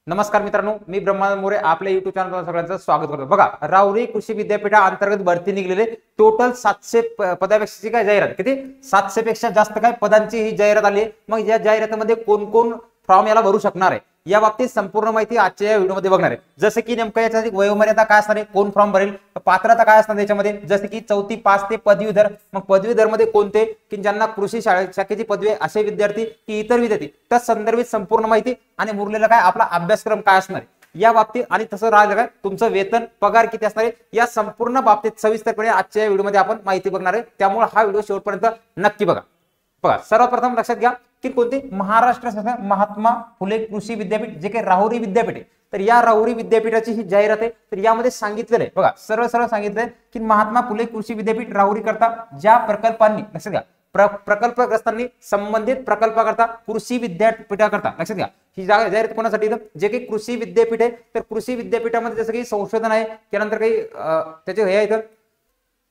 नमस्कार मित्रांनो, मी ब्रह्मानंद मोरे आपल्या युट्यूब चॅनलवर सगळ्यांचं स्वागत करतो। बघा, राहुरी कृषी विद्यापीठाअंतर्गत भरती निघलेले टोटल 700 पदापेक्षाची काय जाहिरात, किती 700 पेक्षा जास्त काय पदांची ही जाहिरात आली। मग या जाहिरातीमध्ये कोण कोण फॉर्म याला भरू शकणार आहे या बाबतीत संपूर्ण माहिती आजच्या या व्हिडिओमध्ये बघणार आहे। जसे की नेमकं याच्यासाठी वयोमर्यादा काय असणार आहे, कोण फॉर्म भरेल, पात्रता काय असणार याच्यामध्ये, जसे की 4थी पास ते पदवीधर। मग पदवीधर मध्ये कोणते, की ज्यांना कृषी शाखेची पदवी आहे असे विद्यार्थी की इतर विद्यार्थी, त्या संदर्भित संपूर्ण माहिती आणि उरलेला काय आपला अभ्यासक्रम काय असणार आहे या बाबतीत, आणि तसं राहिलं काय तुमचं वेतन पगार किती असणार आहे या संपूर्ण बाबतीत सविस्तरपणे आजच्या व्हिडिओमध्ये आपण माहिती बघणार आहे। त्यामुळे हा व्हिडिओ शेवटपर्यंत नक्की बघा। सर्वप्रथम लक्षात घ्या की कोणते महाराष्ट्र शासन महात्मा फुले कृषी विद्यापीठ जे काही राहुरी विद्यापीठ आहे, तर या राहुरी विद्यापीठाची ही जाहिरात आहे। तर यामध्ये सांगितलेलं आहे, बघा सरळ सरळ सांगितलंय की महात्मा फुले कृषी विद्यापीठ राहुरी करता ज्या प्रकल्पांनी, लक्षात घ्या प्रकल्पग्रस्तांनी संबंधित प्रकल्पाकरता कृषी विद्यापीठाकरता, लक्षात घ्या ही जाहिरात कोणासाठी, जे काही कृषी विद्यापीठ आहे तर कृषी विद्यापीठामध्ये जसं काही संशोधन आहे, त्यानंतर काही त्याचे हे आहे,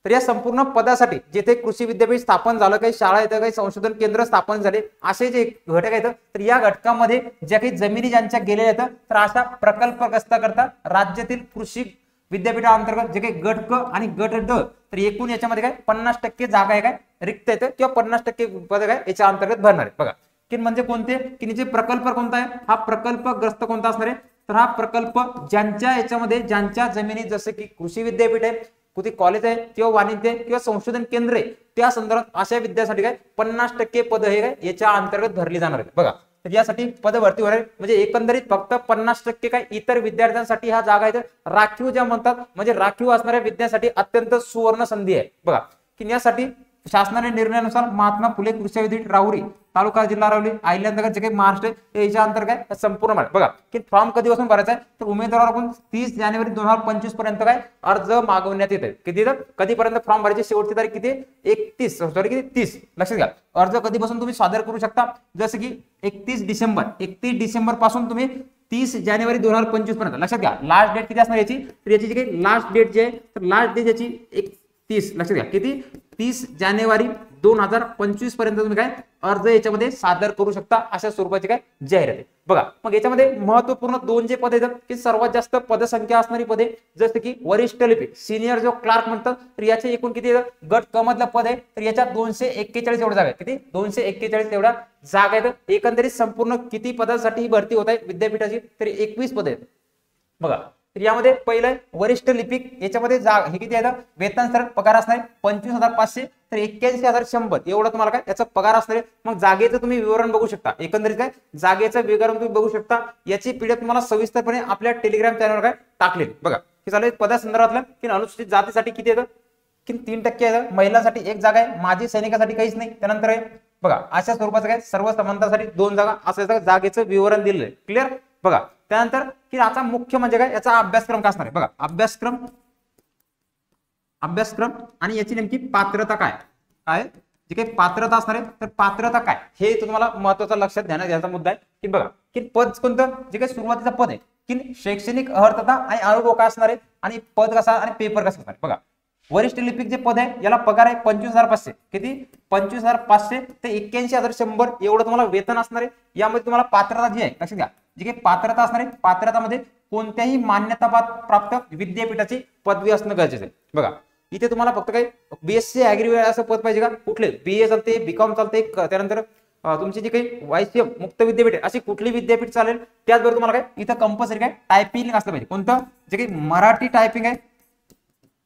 तर या संपूर्ण पदासाठी जिथे कृषी विद्यापीठ स्थापन झालं, काही शाळा येतं, काही संशोधन केंद्र स्थापन झाले, असे जे घटक आहेत, तर या घटकामध्ये ज्या काही जमिनी ज्यांच्या गेलेल्या आहेत, तर अशा प्रकल्पग्रस्त करता राज्यातील कृषी विद्यापीठाअंतर्गत जे काही गट क आणि गट ड, तर एकूण याच्यामध्ये काय 50% जागा आहे काय रिक्त आहेत किंवा 50% पद काय याच्या अंतर्गत भरणार आहे। बघा की म्हणजे कोणते, की जे प्रकल्प कोणता आहे, हा प्रकल्पग्रस्त कोणता असणार आहे, तर हा प्रकल्प ज्यांच्या याच्यामध्ये ज्यांच्या जमिनी जसे की कृषी विद्यापीठ आहे, कुठे कॉलेज आहे किंवा वाणिज्य किंवा संशोधन केंद्र आहे, त्या संदर्भात अशा विद्यार्थ्यासाठी काय 50% पद हे काय याच्या अंतर्गत भरली जाणार आहेत। बघा तर यासाठी पद भरती होणार म्हणजे एकंदरीत फक्त 50% काय इतर विद्यार्थ्यांसाठी ह्या जागा आहेत, राखीव ज्या म्हणतात, म्हणजे राखीव असणाऱ्या विद्यार्थ्यांसाठी अत्यंत सुवर्ण संधी आहे। बघा की यासाठी शासनाने निर्णयानुसार महात्मा फुले कृषी विद्यापीठ राहुरी तालुका जिल्हा राहुरी अहिल्यानगर जे काही महाराष्ट्र याच्या अंतर्गत संपूर्ण बघा की फॉर्म कधीपासून भरायचा आहे, तर उमेदवाराकडून 30 जानेवारी 2025 पर्यंत काय अर्ज मागवण्यात येते। किती कधीपर्यंत फॉर्म भरायची शेवटची तारीख किती, 30 लक्षात घ्या। अर्ज कधीपासून तुम्ही सादर करू शकता, जसं की 31 डिसेंबर पासून तुम्ही 30 जानेवारी 2025 पर्यंत, लक्षात घ्या लास्ट डेट किती असणार याची, तर याची जी काही लास्ट डेट जी आहे, तर लास्ट डेट याची 30, लक्षात घ्या किती 30 जानेवारी 2025 पर्यंत तुम्ही काय अर्ज याच्यामध्ये सादर करू शकता, अशा स्वरूपाची काय जाहिरात आहे। बघा मग याच्यामध्ये महत्वपूर्ण दोन जे पद आहेत की सर्वात जास्त पदसंख्या असणारी पदे, जसं की वरिष्ठ लिपिक सिनियर जो क्लार्क म्हणतात, तर याचे एकूण किती गट क मधलं पद आहे, तर याच्यात 241 एवढ्या जागा आहेत, किती 241 एवढ्या जागा आहेत। एकंदरीत संपूर्ण किती पदासाठी भरती होत आहे विद्यापीठाची, तर 21 पद आहेत। बघा तर यामध्ये पहिलं वरिष्ठ लिपिक, याच्यामध्ये हे किती आहे, वेतन सर पगार असणार 25,500 तर 81,100 एवढं तुम्हाला काय याचा पगार असणार आहे। मग जागेचं तुम्ही विवरण बघू शकता, एकंदरीत काय जागेचं विवरण तुम्ही बघू शकता, याची पीडीएफ तुम्हाला सविस्तरपणे आपल्या टेलिग्राम चॅनलवर काय टाकले। बघा हे झालं पदासंदर्भातलं, की अनुसूचित जातीसाठी किती येतं, की 3% आहे, महिलांसाठी 1 जागा आहे, माजी सैनिकासाठी काहीच नाही। त्यानंतर आहे बघा अशा स्वरूपाचं काय सर्व समांतरासाठी 2 जागा, असं जागेचं विवरण दिलेलं आहे। क्लिअर। बघा त्यानंतर की याचा मुख्य म्हणजे काय याचा अभ्यासक्रम काय असणार आहे, बघा अभ्यासक्रम आणि याची नेमकी पात्रता काय जी काही पात्रता असणार आहे, तर पात्रता काय हे तुम्हाला महत्त्वाचा लक्षात देण्यात याचा मुद्दा आहे। की बघा की पद कोणतं, जे काही सुरुवातीचं पद आहे की शैक्षणिक अर्हता आणि अनुभव काय असणार आहे, आणि पद कसा आणि पेपर कसा असणार आहे। बघा वरिष्ठ लिपिक जे पद आहे याला पगार आहे 25,500, किती 25,500 ते 81,100 एवढं तुम्हाला वेतन असणार आहे। यामध्ये तुम्हाला पात्रता जी आहे, लक्षात घ्या जी काही पात्रता असणार आहे, पात्रतामध्ये कोणत्याही मान्यता प्राप्त विद्यापीठाची पदवी असणं गरजेचं आहे। बघा इथे तुम्हाला फक्त काही बीएससी ऍग्री असं पद पाहिजे का, कुठले बीए चालते, बीकॉम चालते, त्यानंतर तुमची जी काही वायसीएम मुक्त विद्यापीठ अशी कुठली विद्यापीठ चालेल। त्याचबरोबर तुम्हाला काय इथं कंपल्सरी काय टायपिंग असलं पाहिजे, कोणतं जे काही मराठी टायपिंग आहे,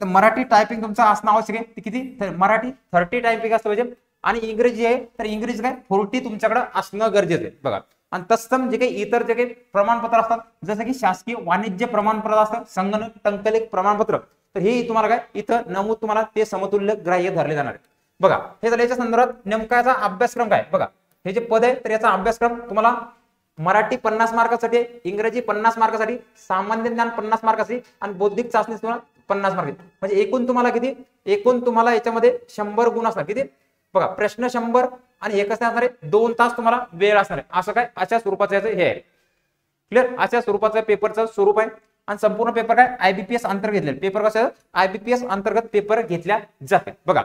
तर मराठी टायपिंग तुमचं असणं आवश्यक आहे। किती मराठी 30 टायपिंग असलं पाहिजे, आणि इंग्रजी आहे तर इंग्रजी काय 40 तुमच्याकडे असणं गरजेचं आहे। बघा आणि तत्सम जे काही इतर जे काही प्रमाणपत्र असतात, जसं की शासकीय वाणिज्य प्रमाणपत्र असतं, संगणक टंकलेख प्रमाणपत्र, तर हे तुम्हाला काय इथं नमूद तुम्हाला ते समतुल्य ग्राह्य धरले जाणार आहे। बघा हे झालं याच्या संदर्भात नेमका याचा अभ्यासक्रम काय। बघा हे जे पद आहे तर याचा अभ्यासक्रम तुम्हाला मराठी 50 मार्कासाठी, इंग्रजी 50 मार्कासाठी, सामान्य ज्ञान 50 मार्कासाठी आणि बौद्धिक चाचणी तुम्हाला 50 मार्क, म्हणजे एकूण तुम्हाला किती, एकूण तुम्हाला याच्यामध्ये 100 गुण असणार। किती बघा प्रश्न 100 आणि हे कसं असणार आहे 2 तास तुम्हाला वेळ असणार आहे, असं काय अशा स्वरूपाचं याचं हे आहे। क्लिअर। अशा स्वरूपाचं पेपरचं स्वरूप आहे, आणि संपूर्ण पेपर काय आयबीपीएस अंतर्गत घेतले, पेपर कसं आयबीपीएस अंतर्गत पेपर घेतल्या जाते। बघा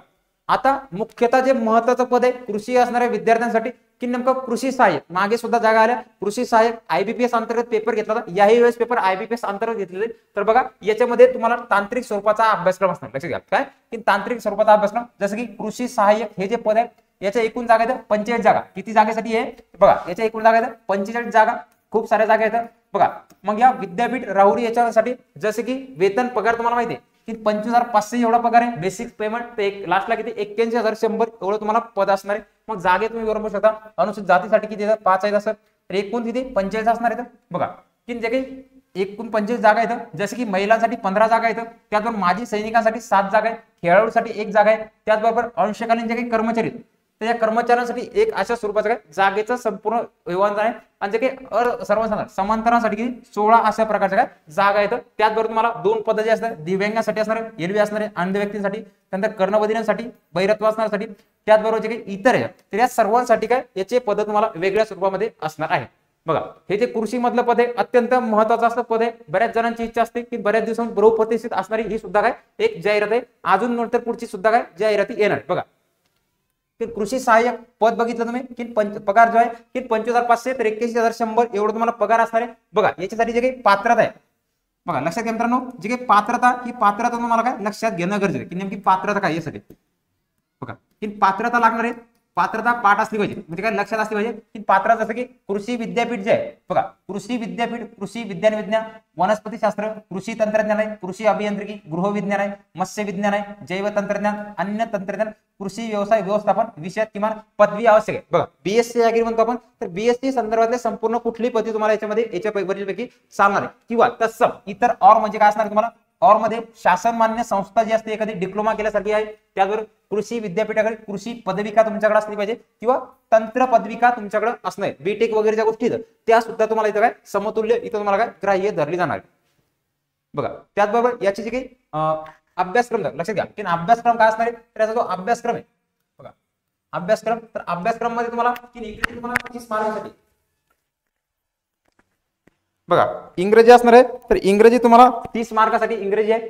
आता मुख्यतः जे महत्त्वाचं पद आहे कृषी असणाऱ्या विद्यार्थ्यांसाठी, की नेमकं कृषी सहाय्यक मागे सुद्धा जागा आल्या, कृषी सहाय्यक IBPS अंतर्गत पेपर घेतला होता, याही वेळेस पेपर IBPS अंतर्गत घेतलेले. तर बघा याच्यामध्ये तुम्हाला तांत्रिक स्वरूपाचा अभ्यासक्रम असणार, लक्षात घ्या काय की तांत्रिक स्वरूपाचा अभ्यासक्रम, जसं की कृषी सहाय्यक हे जे पद आहे याच्या एकूण जागा आहेत 45 जागा. किती जागेसाठी आहे बघा, याच्या एकूण जागा आहेत 45 जागा, खूप साऱ्या जागा आहेत बघा. मग या विद्यापीठ राहुरी याच्यासाठी जसे की वेतन पगार तुम्हाला माहिती आहे की 25,500 एवढा पगार आहे, बेसिक पेमेंट लास्टला किती 81,100 एवढं तुम्हाला पद असणार आहे. मग जागे तुम्ही बरोबर शकता, अनुसूचित जातीसाठी किती 5 आहेत असं, तर एकूण किती 45 असणार आहेत बघा. की जे काही एकूण 25 जागा आहेत, जसे की महिलांसाठी 15 जागा आहेत, त्याचबरोबर माजी सैनिकांसाठी 7 जागा आहे, खेळाडूसाठी 1 जागा आहे, त्याचबरोबर अंशकालीन जे काही कर्मचारी तर या कर्मचाऱ्यांसाठी एक अशा स्वरूपाचं काय जागेचं संपूर्ण विवरण आहे. आणि जे काही सर्वसाधारण समांतरासाठी 16 अशा प्रकारच्या काय जागा आहेत. त्याचबरोबर तुम्हाला 2 पद जे असतात दिव्यांगासाठी असणार, एलबी असणारे, अंध व्यक्तींसाठी, त्यानंतर कर्णबधिरांसाठी, बहिरत्व असणाऱ्यांसाठी, त्याचबरोबर जे काही इतर आहे तर या सर्वांसाठी काय याचे पद तुम्हाला वेगळ्या स्वरूपामध्ये असणार आहे बघा. हे जे कृषी मधलं पद आहे अत्यंत महत्वाचं असतं पद आहे. बऱ्याच जणांची इच्छा असते की बऱ्याच दिवसांनी बहुप्रतिष्ठित असणारी ही सुद्धा काय एक जाहिरात आहे. अजून नंतर पुढची सुद्धा काय जाहिराती येणार बघा. कृषी सहाय्यक पद बघितलं तुम्ही की पगार जो आहे की 25,500 तर 81,100 एवढं तुम्हाला पगार असणार आहे बघा. याच्यासाठी जे काही पात्रता आहे बघा, लक्षात घ्या मित्रांनो, जी काही पात्रता ही पात्रता तुम्हाला काय लक्षात घेणं गरजेचं आहे की नेमकी पात्रता काय यासाठी बघा. की पात्रता लागणार आहे, पात्रता पाठ असली पाहिजे, म्हणजे काय लक्षात असली पाहिजे की पात्रता जसं की कृषी विद्यापीठ जे आहे बघा, कृषी विद्यापीठ कृषी विज्ञान विज्ञान, वनस्पतीशास्त्र, कृषी तंत्रज्ञान आहे, कृषी अभियांत्रिकी, गृहविज्ञान आहे, मत्स्य विज्ञान आहे, जैव तंत्रज्ञान, अन्य तंत्रज्ञान, कृषी व्यवसाय व्यवस्थापन विषयात किमान पदवी आवश्यक आहे बघा. BSc ॲग्री म्हणतो आपण, तर BSc संदर्भातले संपूर्ण कुठलीही पदवी तुम्हाला याच्यामध्ये याच्यापैकी चालणार आहे. किंवा तत्सम इतर और म्हणजे काय असणार तुम्हाला, और मध्ये शासन मान्य संस्था जी असते एखादी डिप्लोमा केल्यासारखी आहे, त्याचबरोबर कृषी विद्यापीठाकडे कृषी पदविका तुमच्याकडे असली पाहिजे किंवा तंत्र पदविका तुमच्याकडे असणे, बीटेक वगैरे ज्या गोष्टी त्या सुद्धा तुम्हाला इथं काय समतुल्य इथं तुम्हाला काय ग्राह्य धरली जाणार बघा. त्याचबरोबर याची जी काही अभ्यासक्रम लक्षात घ्या की अभ्यासक्रम काय असणार आहे, तर याचा जो अभ्यासक्रम आहे बघा, अभ्यासक्रम तर अभ्यासक्रम मध्ये तुम्हाला इंग्रजी तुम्हाला 25 मार्कासाठी बघा इंग्रजी असणार आहे, तर इंग्रजी तुम्हाला 30 मार्कासाठी इंग्रजी आहे,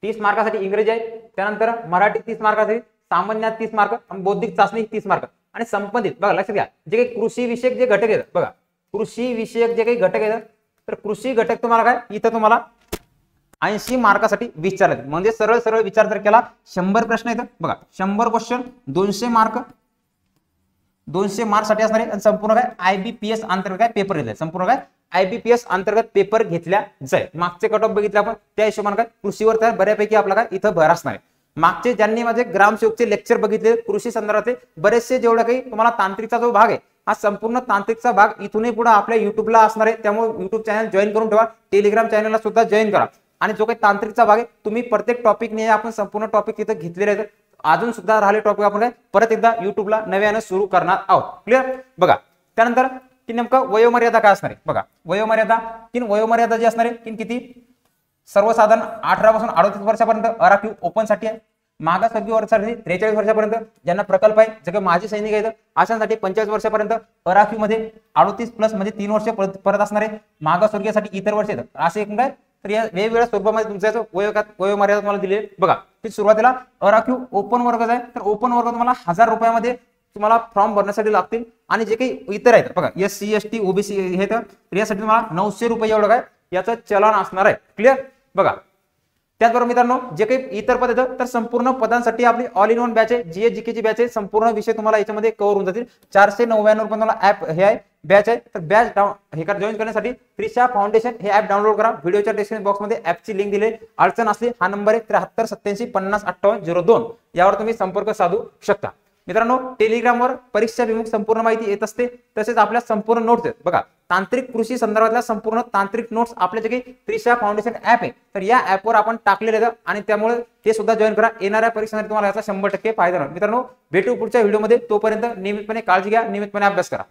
30 मार्कासाठी इंग्रजी आहे. त्यानंतर मराठी 30 मार्कासाठी, सामान्य 30 मार्क आणि बौद्धिक चाचणी 30 मार्क. आणि संबंधित बघा लक्षात घ्या जे काही कृषी विषयक जे घटक आहेत बघा, कृषी विषयक जे काही घटक आहेत तर कृषी घटक तुम्हाला काय इथं तुम्हाला 80 मार्कासाठी विचारले, म्हणजे सरळ सरळ विचार जर केला 100 प्रश्न येतात बघा, 100 क्वेश्चन 200 मार्क, 200 मार्क्ससाठी असणार आहे. आणि संपूर्ण काय IBPS अंतर्गत काय पेपर घेतलाय, संपूर्ण काय IBPS अंतर्गत पेपर घेतल्या जाईल. मागचे कट ऑफ बघितले आपण त्या हिशोबाने काय कृषीवर तर बऱ्यापैकी आपला काय इथं भर असणार आहे. मागचे ज्यांनी माझे ग्रामसेवकचे लेक्चर बघितले कृषी संदर्भातले बरेचसे जेवढे काही तुम्हाला तांत्रिकचा जो भाग आहे हा संपूर्ण तांत्रिकचा भाग इथूनही पुढे आपल्या युट्यूबला असणार आहे. त्यामुळे युट्यूब चॅनल जॉईन करून ठेवा, टेलिग्राम चॅनलला सुद्धा जॉईन करा. आणि जो काही तांत्रिकचा भाग आहे तुम्ही प्रत्येक टॉपिकने आपण संपूर्ण टॉपिक इथं घेतलेले आहेत. अजून सुद्धा राहिले टॉपिक आपण काय परत एकदा युट्यूबला नव्यानं सुरू करणार आहोत. क्लिअर बघा. त्यानंतर की नेमकं वयोमर्यादा काय असणार आहे बघा, वयोमर्यादा जी असणार आहे की किती सर्वसाधारण 18 पासून 38 वर्षापर्यंत आराखीव ओपन साठी आहे, मागासवर्गीय वर्षासाठी 43 वर्षापर्यंत, ज्यांना प्रकल्प आहे जे काही माजी सैनिक आहेत अशांसाठी 45 वर्षापर्यंत आराखीव मध्ये 38 प्लस म्हणजे 3 वर्ष परत असणार आहे. मागासवर्गीयसाठी इतर वर्ष येतात असे एकूण काय तर या वेगवेगळ्या स्वरूपामध्ये तुमचं वयोमर्यादा तुम्हाला दिली बघा. की सुरुवातीला आराखीव ओपन वर्ग आहे तर ओपन वर्ग तुम्हाला 1000 रुपयामध्ये तुम्हाला फॉर्म भरण्यासाठी लागतील. आणि जे काही इतर आहेत बघा SC ST OBC हे तर यासाठी तुम्हाला 900 रुपये एवढं काय याचं चलन असणार आहे. क्लिअर बघा. त्याचबरोबर मित्रांनो जे काही इतर पद आहेत तर संपूर्ण पदांसाठी आपली ऑल इन वन बॅच आहे, GK ची बॅच आहे, संपूर्ण विषय तुम्हाला याच्यामध्ये कव्हर होऊन जातील. 499 रुपये तुम्हाला ऍप हे आहे बॅच आहे. तर बॅच हे जॉईन करण्यासाठी त्रिशा फाउंडेशन हे ऍप डाउनलोड करा. व्हिडिओच्या डिस्क्रिप्शन बॉक्समध्ये ऍपची लिंक दिली. अडचण असली हा नंबर आहे 73 87 50 58 02 यावर तुम्ही संपर्क साधू शकता. मित्रांनो टेलिग्रामवर परीक्षा विमुख संपूर्ण माहिती येत असते, तसेच आपल्या संपूर्ण नोट्स आहेत बघा. तांत्रिक कृषी संदर्भातल्या संपूर्ण तांत्रिक नोट्स आपल्या जे काही त्रिशा फाउंडेशन ऍप आहे तर या ऍपवर आपण टाकलेले आहेत आणि त्यामुळे ते सुद्धा जॉईन करा. येणाऱ्या परीक्षांसाठी तुम्हाला याचा 100% फायदा होणार. मित्रांनो भेटू पुढच्या व्हिडिओमध्ये, तोपर्यंत नियमितपणे काळजी घ्या, नियमितपणे अभ्यास करा.